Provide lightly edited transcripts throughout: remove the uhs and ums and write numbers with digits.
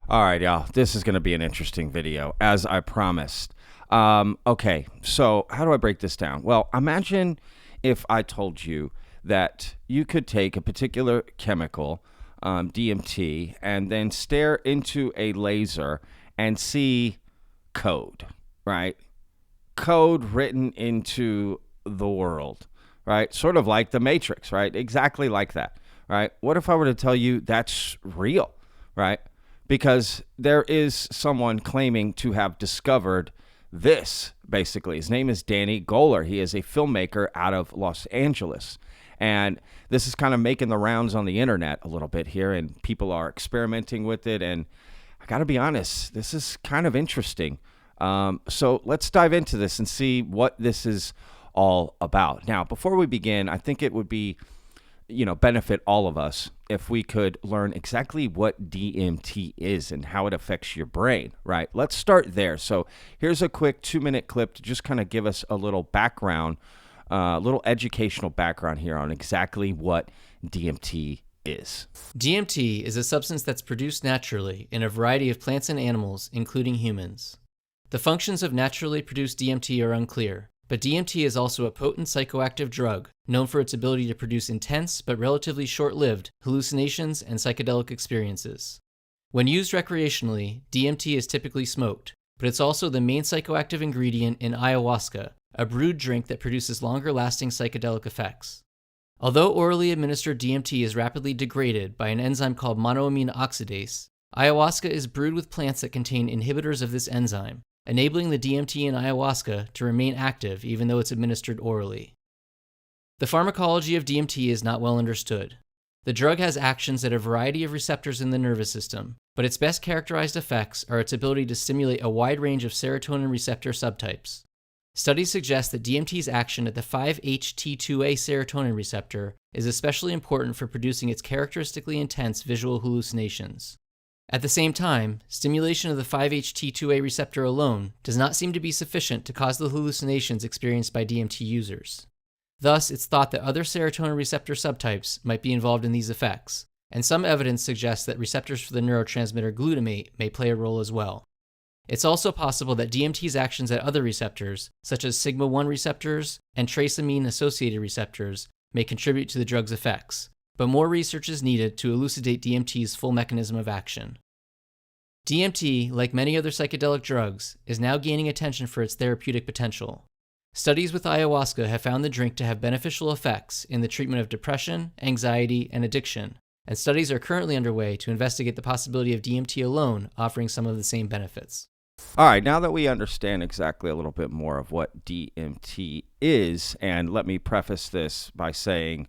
All right, y'all. This is going to be an interesting video, as I promised. Okay, so how do I break this down? Well, imagine if I told you that you could take a particular chemical, DMT, and then stare into a laser and see code, right? Code written into the world, right? Sort of like the Matrix, right? Exactly like that, right? What if I were to tell you that's real, right? Because there is someone claiming to have discovered this, basically. His name is Danny Goler. He is a filmmaker out of Los Angeles. And this is kind of making the rounds on the internet a little bit here, and people are experimenting with it. And I got to be honest, this is kind of interesting. So let's dive into this and see what this is all about. Now, before we begin, I think it would be benefit all of us if we could learn exactly what DMT is and how it affects your brain, right? Let's start there. So here's a quick 2-minute clip to just kind of give us a little background, a little educational background here on exactly what DMT is. DMT is a substance that's produced naturally in a variety of plants and animals, including humans. The functions of naturally produced DMT are unclear, but DMT is also a potent psychoactive drug known for its ability to produce intense but relatively short-lived hallucinations and psychedelic experiences. When used recreationally, DMT is typically smoked, but it's also the main psychoactive ingredient in ayahuasca, a brewed drink that produces longer-lasting psychedelic effects. Although orally administered DMT is rapidly degraded by an enzyme called monoamine oxidase, ayahuasca is brewed with plants that contain inhibitors of this enzyme, enabling the DMT in ayahuasca to remain active even though it's administered orally. The pharmacology of DMT is not well understood. The drug has actions at a variety of receptors in the nervous system, but its best characterized effects are its ability to stimulate a wide range of serotonin receptor subtypes. Studies suggest that DMT's action at the 5-HT2A serotonin receptor is especially important for producing its characteristically intense visual hallucinations. At the same time, stimulation of the 5-HT2A receptor alone does not seem to be sufficient to cause the hallucinations experienced by DMT users. Thus, it's thought that other serotonin receptor subtypes might be involved in these effects, and some evidence suggests that receptors for the neurotransmitter glutamate may play a role as well. It's also possible that DMT's actions at other receptors, such as sigma-1 receptors and traceamine-associated receptors, may contribute to the drug's effects, but more research is needed to elucidate DMT's full mechanism of action. DMT, like many other psychedelic drugs, is now gaining attention for its therapeutic potential. Studies with ayahuasca have found the drink to have beneficial effects in the treatment of depression, anxiety, and addiction, and studies are currently underway to investigate the possibility of DMT alone offering some of the same benefits. All right, now that we understand exactly a little bit more of what DMT is, and let me preface this by saying,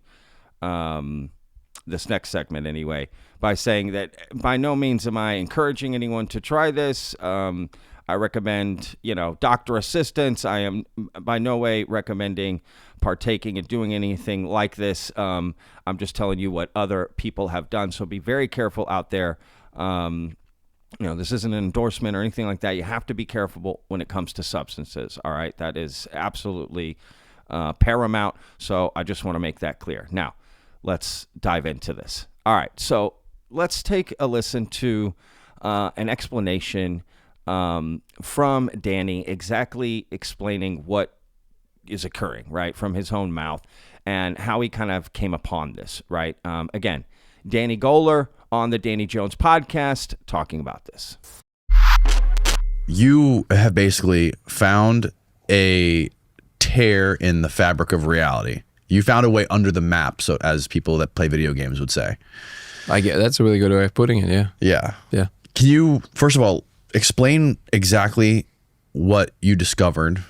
this next segment anyway, by saying that by no means am I encouraging anyone to try this. I recommend, doctor assistance. I am by no way recommending partaking and doing anything like this. I'm just telling you what other people have done. So be very careful out there. This isn't an endorsement or anything like that. You have to be careful when it comes to substances. All right. That is absolutely paramount. So I just want to make that clear. Now, let's dive into this. All right. So let's take a listen to an explanation from Danny, exactly explaining what is occurring, right, from his own mouth and how he kind of came upon this, right? Again, Danny Goler on the Danny Jones podcast talking about this. You have basically found a tear in the fabric of reality. You found a way under the map, so as people that play video games would say. I get that's a really good way of putting it. Yeah. Yeah. Can you, first of all, explain exactly what you discovered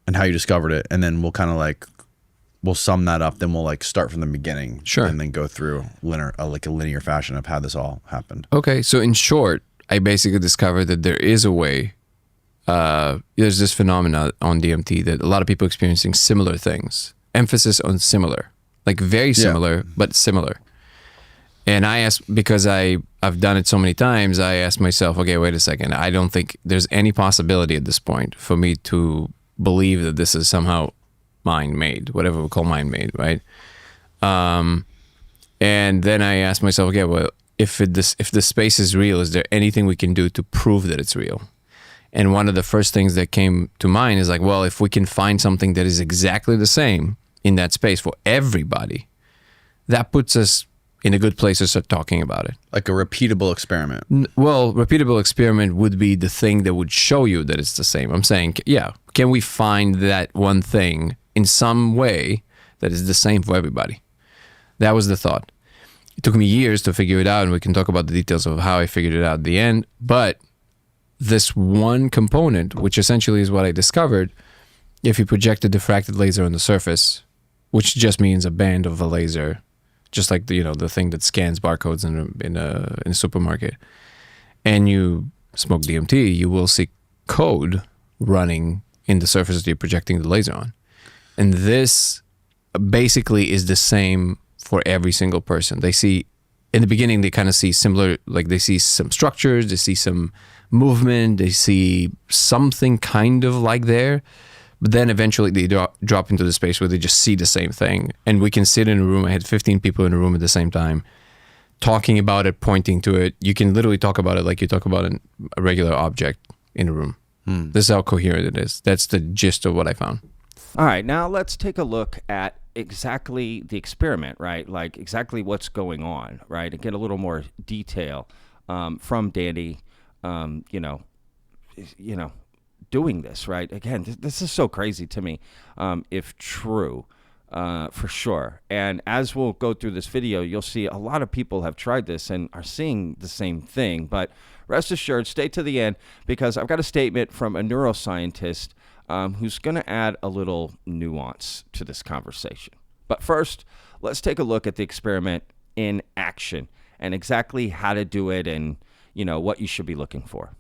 and how you discovered it, and then we'll kind of we'll sum that up. Then we'll start from the beginning, sure, and then go through a linear fashion of how this all happened. Okay, so in short, I basically discovered that there is a way. There's this phenomena on DMT that a lot of people are experiencing similar things. Emphasis on similar, like very similar, but similar. And I asked, because I've done it so many times, I asked myself, okay, wait a second. I don't think there's any possibility at this point for me to believe that this is somehow mind-made, whatever we call mind-made, right? And then I asked myself, okay, well, if the space is real, is there anything we can do to prove that it's real? And one of the first things that came to mind is like, well, if we can find something that is exactly the same in that space for everybody, that puts us in a good place to start talking about it. Like a repeatable experiment. Well, repeatable experiment would be the thing that would show you that it's the same. I'm saying, yeah, can we find that one thing in some way that is the same for everybody? That was the thought. It took me years to figure it out, and we can talk about the details of how I figured it out at the end. But this one component, which essentially is what I discovered, if you project a diffracted laser on the surface, which just means a band of a laser, just like the thing that scans barcodes in a supermarket, and you smoke DMT, you will see code running in the surface that you're projecting the laser on. And this basically is the same for every single person. They see, in the beginning, they kind of see similar, like they see some structures, they see some movement, they see something kind of like there, but then eventually they drop into the space where they just see the same thing. And we can sit in a room. I had 15 people in a room at the same time, talking about it, pointing to it. You can literally talk about it like you talk about a regular object in a room. This is how coherent it is. That's the gist of what I found. All right, now let's take a look at exactly the experiment, right? Like exactly what's going on, right? And get a little more detail from Danny, doing this, right? Again, this is so crazy to me, if true, for sure. And as we'll go through this video, you'll see a lot of people have tried this and are seeing the same thing. But rest assured, stay to the end, because I've got a statement from a neuroscientist who's going to add a little nuance to this conversation. But first, let's take a look at the experiment in action and exactly how to do it and, what you should be looking for.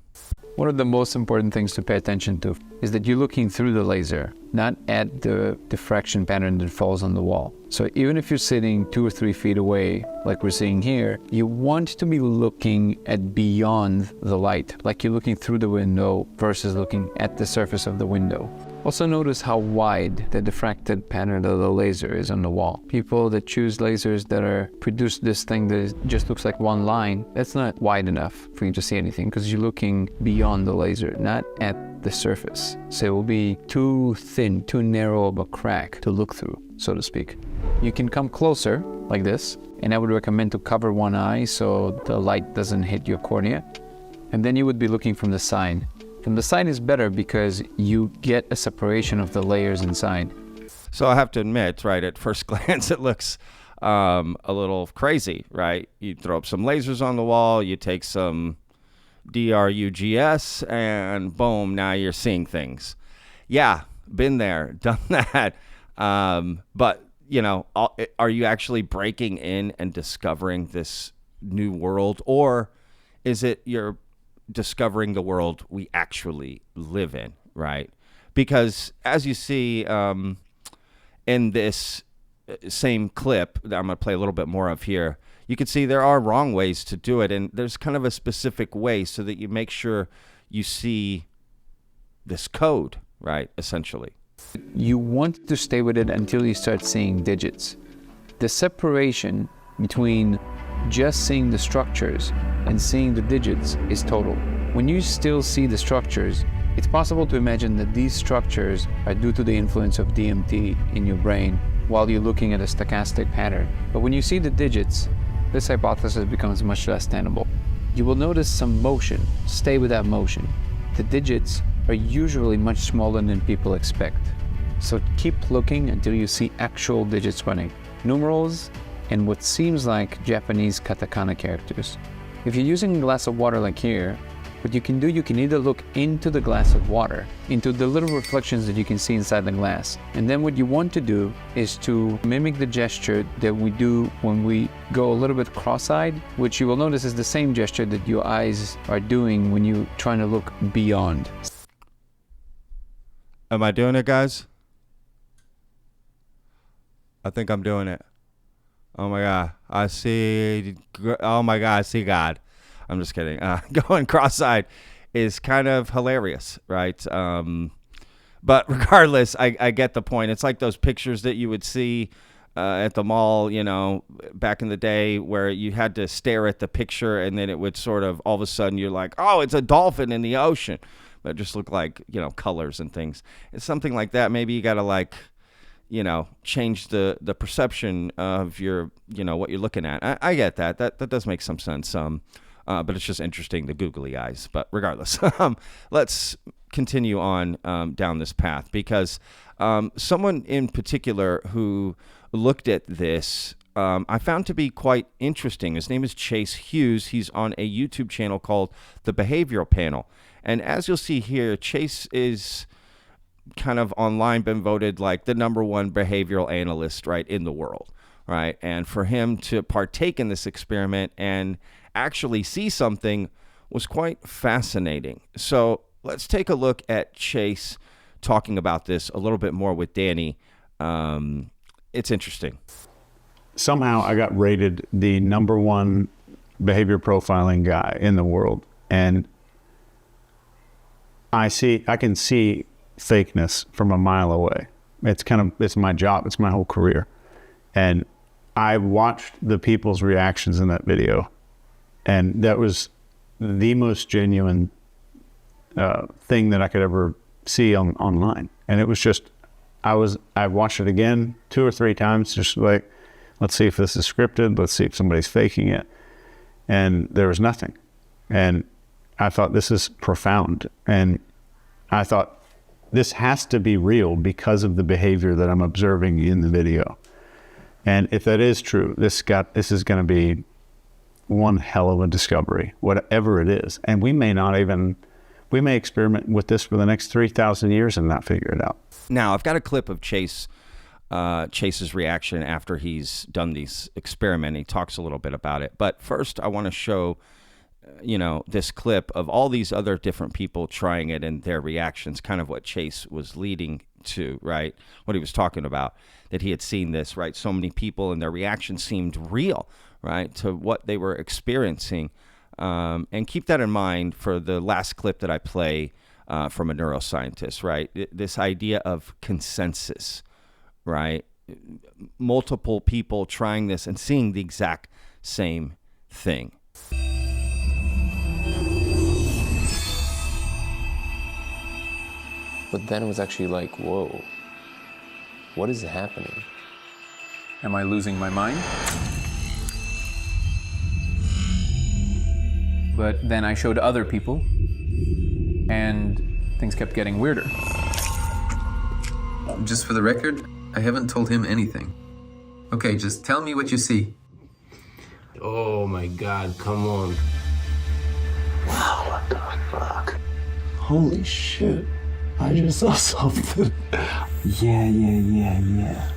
One of the most important things to pay attention to is that you're looking through the laser, not at the diffraction pattern that falls on the wall. So even if you're sitting 2 or 3 feet away, like we're seeing here, you want to be looking at beyond the light, like you're looking through the window versus looking at the surface of the window. Also notice how wide the diffracted pattern of the laser is on the wall. People that choose lasers that produce this thing that just looks like one line, that's not wide enough for you to see anything, because you're looking beyond the laser, not at the surface. So it will be too thin, too narrow of a crack to look through, so to speak. You can come closer like this, and I would recommend to cover one eye so the light doesn't hit your cornea. And then you would be looking from the side. From the side is better because you get a separation of the layers inside. So I have to admit, right, at first glance, it looks a little crazy, right? You throw up some lasers on the wall, you take some DRUGS, and boom, now you're seeing things. Yeah, been there, done that. But, are you actually breaking in and discovering this new world, or is it you're discovering the world we actually live in, right? Because as you see in this same clip that I'm going to play a little bit more of here, you can see there are wrong ways to do it, and there's kind of a specific way so that you make sure you see this code, right, essentially. You want to stay with it until you start seeing digits. The separation between just seeing the structures and seeing the digits is total. When you still see the structures, it's possible to imagine that these structures are due to the influence of DMT in your brain while you're looking at a stochastic pattern. But when you see the digits, this hypothesis becomes much less tenable. You will notice some motion. Stay with that motion. The digits are usually much smaller than people expect. So keep looking until you see actual digits running. Numerals and what seems like Japanese katakana characters. If you're using a glass of water like here, what you can do, you can either look into the glass of water, into the little reflections that you can see inside the glass. And then what you want to do is to mimic the gesture that we do when we go a little bit cross-eyed, which you will notice is the same gesture that your eyes are doing when you're trying to look beyond. Am I doing it, guys? I think I'm doing it. Oh my God, I see God. I'm just kidding. Going cross-eyed is kind of hilarious, right? But regardless, I get the point. It's like those pictures that you would see at the mall, back in the day, where you had to stare at the picture and then it would sort of, all of a sudden you're like, oh, it's a dolphin in the ocean. But it just looked like, colors and things. It's something like that. Maybe you got to change the perception of your, what you're looking at. I get that. That does make some sense. But it's just interesting, the googly eyes. But regardless, let's continue on down this path, because someone in particular who looked at this, I found to be quite interesting. His name is Chase Hughes. He's on a YouTube channel called The Behavioral Panel. And as you'll see here, Chase is kind of online been voted like the #1 behavioral analyst, right, in the world, right? And for him to partake in this experiment and actually see something was quite fascinating. So let's take a look at Chase talking about this a little bit more with Danny. It's interesting. Somehow I got rated the #1 behavior profiling guy in the world. And I can see fakeness from a mile away. It's my job. It's my whole career. And I watched the people's reactions in that video. And that was the most genuine thing that I could ever see online. And it was just, I watched it again 2 or 3 times, just like, let's see if this is scripted. Let's see if somebody's faking it. And there was nothing. And I thought, this is profound. And I thought, this has to be real because of the behavior that I'm observing in the video. And if that is true, this is going to be one hell of a discovery, whatever it is. And we may experiment with this for the next 3,000 years and not figure it out. Now, I've got a clip of Chase's reaction after he's done these experiments. He talks a little bit about it. But first, I want to show, this clip of all these other different people trying it and their reactions, kind of what Chase was leading to, right? What he was talking about, that he had seen this, right? So many people and their reactions seemed real, right, to what they were experiencing. And keep that in mind for the last clip that I play from a neuroscientist, right? This idea of consensus, right? Multiple people trying this and seeing the exact same thing. But then it was actually like, whoa, what is happening? Am I losing my mind? But then I showed other people, and things kept getting weirder. Just for the record, I haven't told him anything. Okay, just tell me what you see. Oh my God, come on. Wow, what the fuck? Holy shit. I just saw something. Yeah.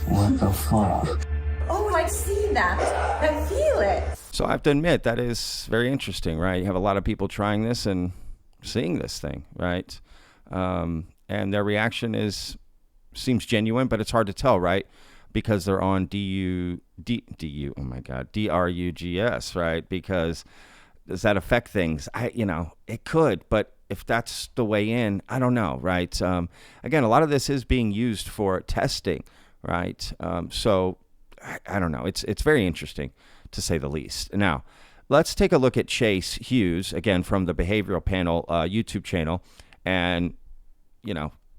What the fuck? Oh, I see that. I feel it. So I have to admit, that is very interesting, right? You have a lot of people trying this and seeing this thing, right? And their reaction seems genuine, but it's hard to tell, right? Because they're on DRUGS, right? Because does that affect things? It could, but if that's the way in, I don't know, right? Again, a lot of this is being used for testing, right? So I don't know. It's very interesting, to say the least. Now, let's take a look at Chase Hughes, again, from the Behavioral Panel YouTube channel. And,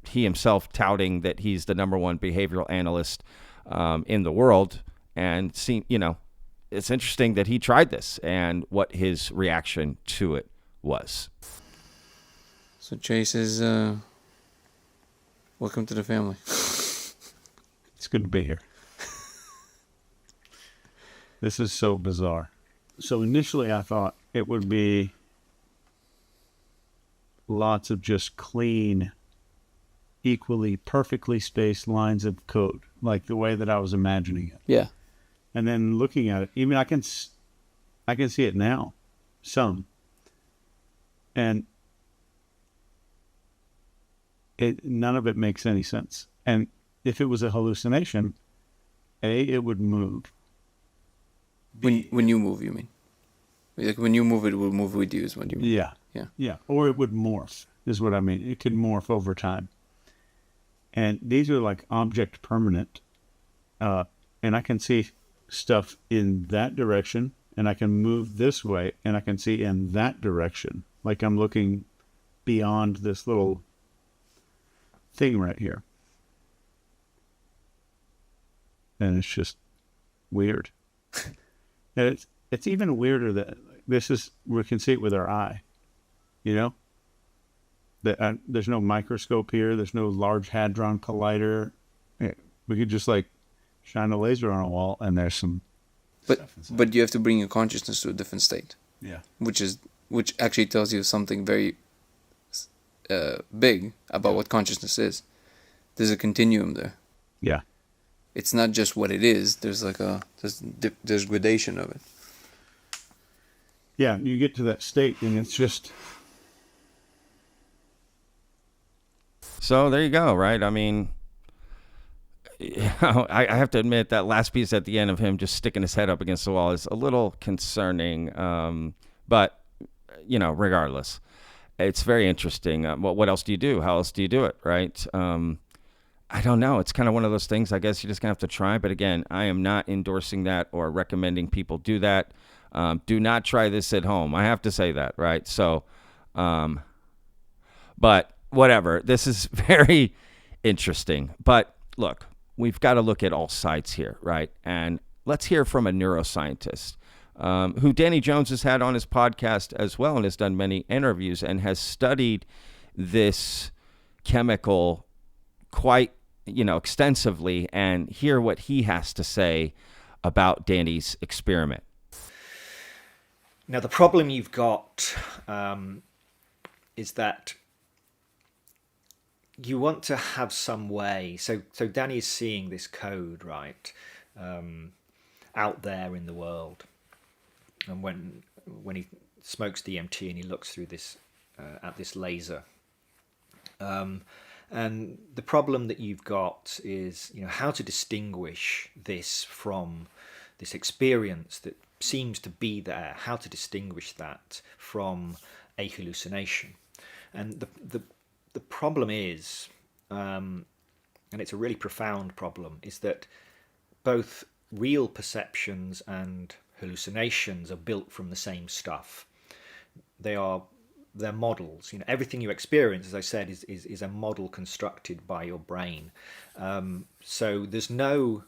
he himself touting that he's the #1 behavioral analyst in the world. And, it's interesting that he tried this and what his reaction to it was. So Chase is, welcome to the family. It's good to be here. This is so bizarre. So initially I thought it would be lots of just clean, equally, perfectly spaced lines of code, like the way that I was imagining it. Yeah. And then looking at it, even I can see it now, some. And none of it makes any sense. And if it was a hallucination, it would move. When you move, you mean? Like when you move, it will move with you is what you mean. Yeah. Or it would morph, is what I mean. It could morph over time. And these are like object permanent. and I can see stuff in that direction, and I can move this way, and I can see in that direction. Like I'm looking beyond this little thing right here. And it's just weird. And it's even weirder that we can see it with our eye, you know? There's no microscope here. There's no large hadron collider. We could just like shine a laser on a wall, and there's some. But you have to bring your consciousness to a different state. Yeah. Which actually tells you something very big about what consciousness is. There's a continuum there. Yeah. It's not just what it is. There's like there's gradation of it. Yeah, you get to that state, and it's just. So there you go, right? I mean, I have to admit that last piece at the end of him just sticking his head up against the wall is a little concerning. But, regardless, it's very interesting. What else do you do? How else do you do it, right? I don't know. It's kind of one of those things, I guess you're just going to have to try. But again, I am not endorsing that or recommending people do that. Do not try this at home. I have to say that, right? So, but whatever. This is very interesting. But look, we've got to look at all sides here, right? And let's hear from a neuroscientist who Danny Jones has had on his podcast as well and has done many interviews and has studied this chemical quite, extensively, and hear what he has to say about Danny's experiment. Now, the problem you've got is that you want to have some way. So Danny is seeing this code, right, out there in the world. And when he smokes DMT and he looks through this at this laser, and the problem that you've got is, how to distinguish this from this experience that seems to be there. How to distinguish that from a hallucination, and the problem is, and it's a really profound problem, is that both real perceptions and hallucinations are built from the same stuff. They're models. Everything you experience, as I said, is a model constructed by your brain. So there's no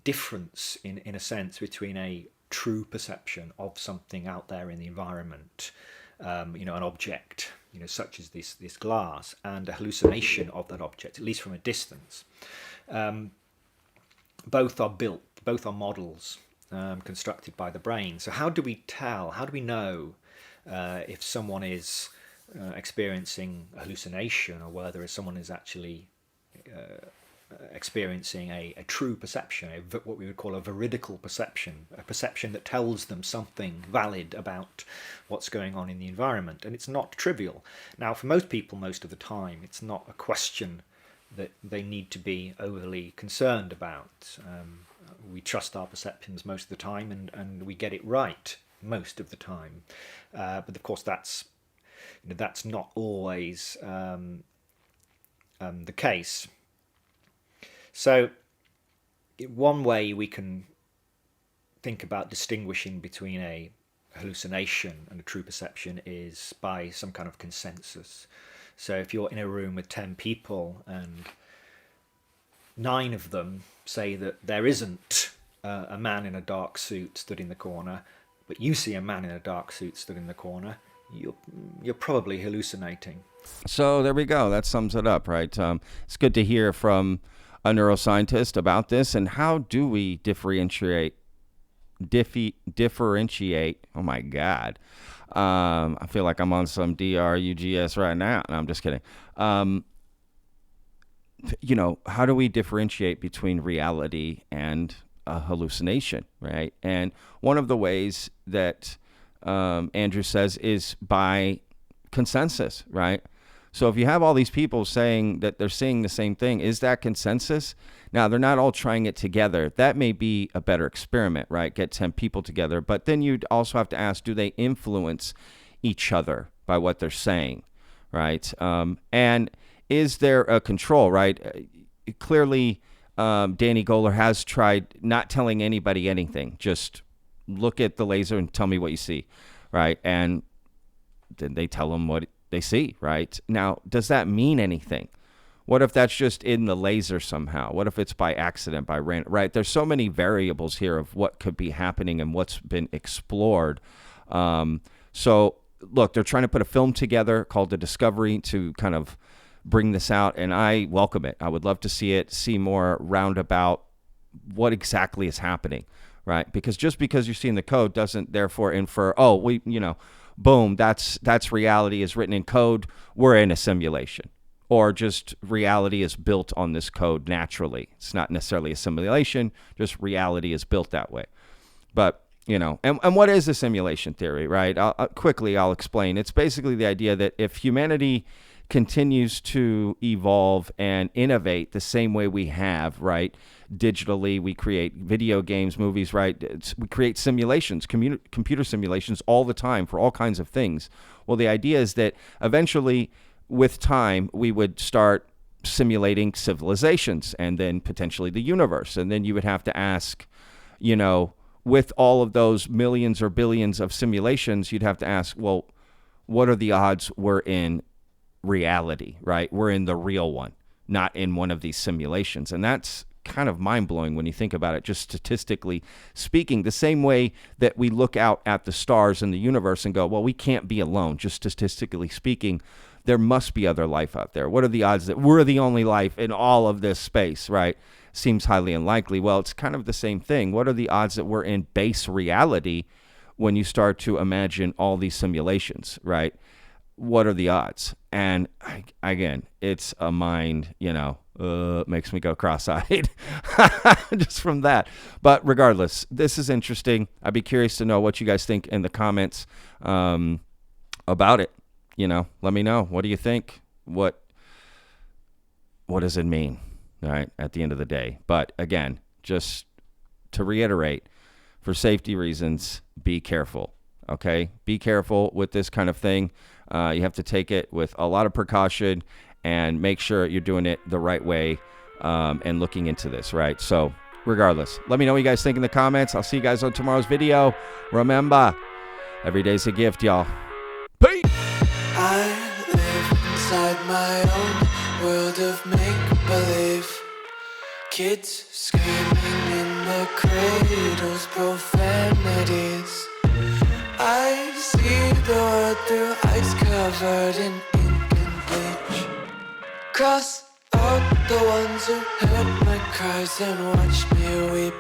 difference in a sense between a true perception of something out there in the environment, an object, such as this glass, and a hallucination of that object, at least from a distance. Both are models constructed by the brain. So how do we know if someone is experiencing a hallucination, or whether someone is actually experiencing a true perception, what we would call a veridical perception, a perception that tells them something valid about what's going on in the environment? And it's not trivial. Now, for most people, most of the time, it's not a question that they need to be overly concerned about. We trust our perceptions most of the time, and we get it right most of the time. But of course, that's not always the case. So one way we can think about distinguishing between a hallucination and a true perception is by some kind of consensus. So if you're in a room with 10 people and 9 of them say that there isn't a man in a dark suit stood in the corner, but you see a man in a dark suit stood in the corner, you're probably hallucinating. So there we go. That sums it up, right? It's good to hear from a neuroscientist about this. And how do we differentiate? Oh my God. I feel like I'm on some drugs right now. No, I'm just kidding. How do we differentiate between reality and a hallucination, right? And one of the ways that Andrew says is by consensus, right? So if you have all these people saying that they're seeing the same thing, is that consensus? Now, they're not all trying it together. That may be a better experiment, right? Get 10 people together. But then you'd also have to ask, do they influence each other by what they're saying, right? And is there a control, right? Clearly, Danny Goler has tried not telling anybody anything. Just look at the laser and tell me what you see, right? And then they tell them what they see, right? Now, does that mean anything? What if that's just in the laser somehow? What if it's by accident, by random, right? There's so many variables here of what could be happening and what's been explored. So, look, they're trying to put a film together called The Discovery to kind of bring this out, and I welcome it. I would love to see it, see more roundabout what exactly is happening, right? Because just because you're seeing the code doesn't therefore infer, oh, we, boom, that's reality is written in code. We're in a simulation. Or just reality is built on this code naturally. It's not necessarily a simulation, just reality is built that way. But, and what is a simulation theory, right? I'll explain. It's basically the idea that if humanity continues to evolve and innovate the same way we have, right? Digitally, we create video games, movies, right? We create simulations, computer simulations all the time for all kinds of things. Well, the idea is that eventually, with time, we would start simulating civilizations and then potentially the universe. And then you would have to ask, with all of those millions or billions of simulations, you'd have to ask, well, what are the odds we're in reality, right? We're in the real one, not in one of these simulations. And that's kind of mind-blowing when you think about it, just statistically speaking, the same way that we look out at the stars in the universe and go, well, we can't be alone, just statistically speaking. There must be other life out there. What are the odds that we're the only life in all of this space, right? Seems highly unlikely. Well, it's kind of the same thing. What are the odds that we're in base reality when you start to imagine all these simulations, right? What are the odds? And again, it's a mind, makes me go cross-eyed just from that. But regardless, this is interesting. I'd be curious to know what you guys think in the comments about it. Let me know. What do you think? What does it mean? All right, at the end of the day. But again, just to reiterate, for safety reasons, be careful. Okay? Be careful with this kind of thing. You have to take it with a lot of precaution and make sure you're doing it the right way and looking into this, right? So regardless, let me know what you guys think in the comments. I'll see you guys on tomorrow's video. Remember, every day's a gift, y'all. Peace! I live inside my own world of make-believe. Kids screaming in the cradles, profanities. I see the world through ice covered in ink and bleach. Cross out the ones who heard my cries and watched me weep.